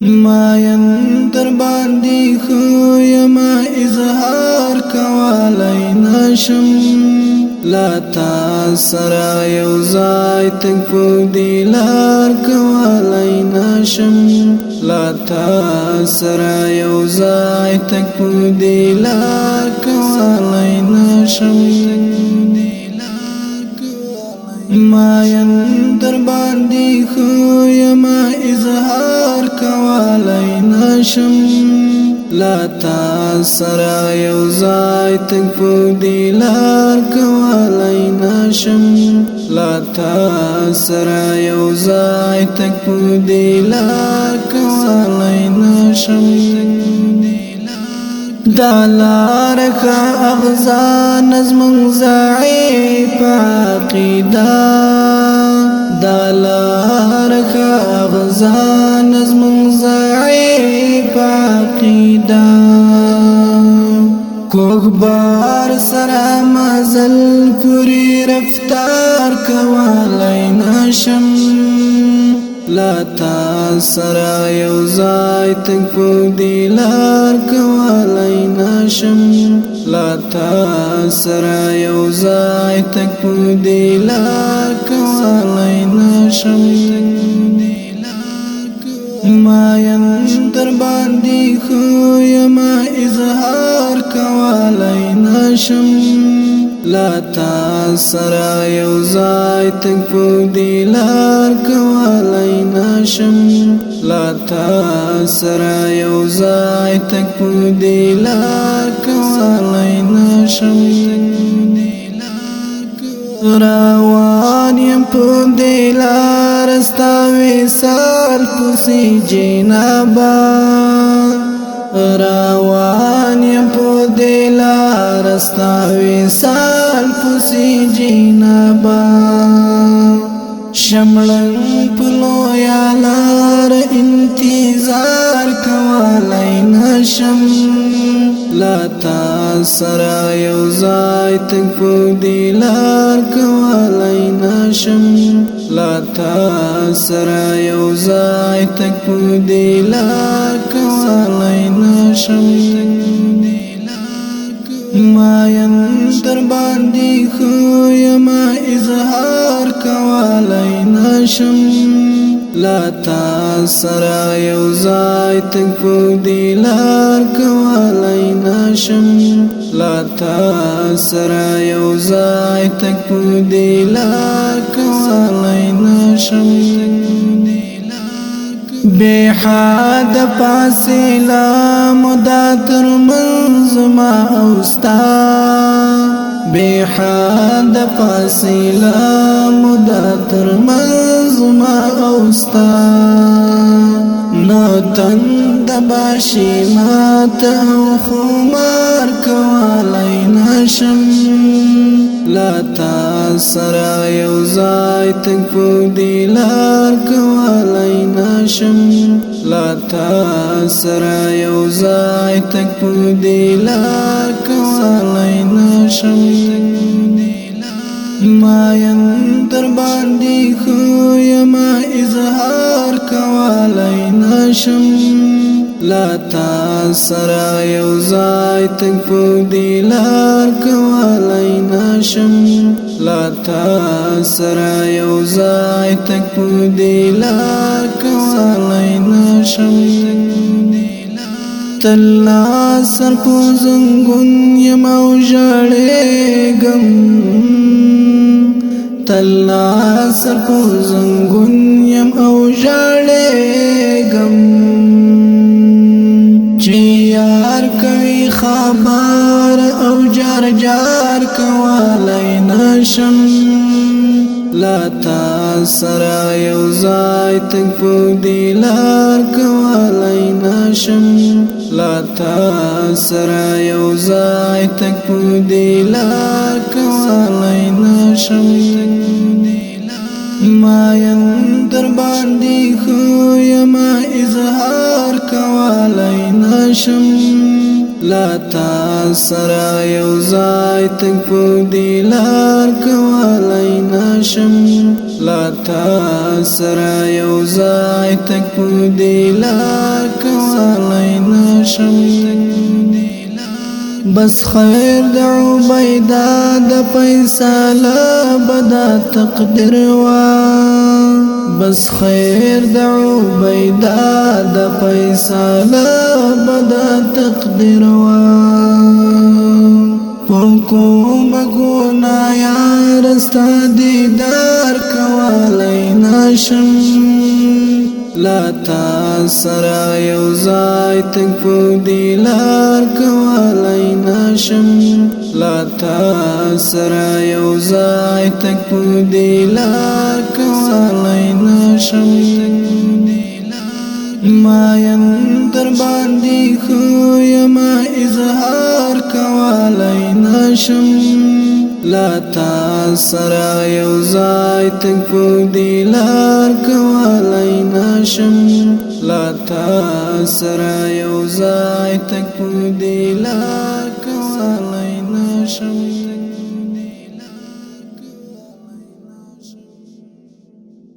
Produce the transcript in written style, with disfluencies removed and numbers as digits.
ماین در باندې خو یما اظهار کولای نشم لا تا سره یو ځای تک په دیلار کولای نشم لا تا سره یو ځای تک په دیلار کولای نشم ماین در باندې خو یما اظهار کولای نشم لا تا سره یو ځای تک په دیلار کولای نشم لا تا سره یو ځای تک په دیلار کولای نشم دالار کا اغزا نظم ضعیف عقیدہ دالار کا اغزا نظم ضعیف عقیدہ کوغبار سرا مزل پوری رفتار کولای نشم لا تا سره یو ځای تک په دیلار کولای نشم لا تا سره یو ځای تک په دیلار کولای نشم ماین در باندې خو یما اظهار کولای نشم لا تا سره یو ځای تک په دیلار کولای نشم لا تا سره یو ځای تک په دیلار کولای نشم روان یم په دیلار ستا وصال پسې جنابا روان یم په دیلار ستا وصال پسې جنابا شملن پلو یالار انتظار کولای نشم لا تا سره یو ځای تک په دیلار کولای نشم لا تا سره یو ځای تک په دیلار کولای نشم ماین در باندې خو یما اظهار کولای نشم لا تا سره یو ځای تک په دیلار کولای نشم لا تا سره یو ځای تک په دیلار کولای نشم بے حد فاصله مدا تر منځ ما اوستا بے حد فاصله مدا تر منځ ما اوستا نو تند باشي ماته خمار کولای نشم لا تا سره یو ځای تک په دیلار کولای نشم لا تا سره یو ځای تک په دیلار کولای نشم ماین در باندې خو یما اظهار کولای نشم لا تا سره یو ځای تک په دیلار کولای نشم لا تا سره یو ځای تک په دیلار کولای نشم تلا سر په زنګون یم او ژړېږم تلا سر په زنګون یم او ژړېږم چې یار کوي خبر او جار جار کولای نشم لا تا سره یو ځای تک په دیلار کولای نشم لا تا سره یو ځای تک په دیلار کولای نشم ماین در باندې خو یما اظهار کولای نشم لا تا سره یو ځای تک په دیلار کولای نشم لا تا سره یو ځای تک په دې لار کولی نشم بس خیر د عبیده د فیصله بدا تقدیر وا بس خیر د عبیده د فیصله بدا تقدیر وا کوم ګناه یار ستا دیدار کولی نشم لا تا سره یو ځای تک په دې لار کولی نشم لا تا سره یو ځای تک په دې لار کولی نشم ما یم در باندې خو یما اظهار کولی نشم لا تا سره یو ځای تک په دې لار کولی نشم لا تا سره یو ځای تک په دې لار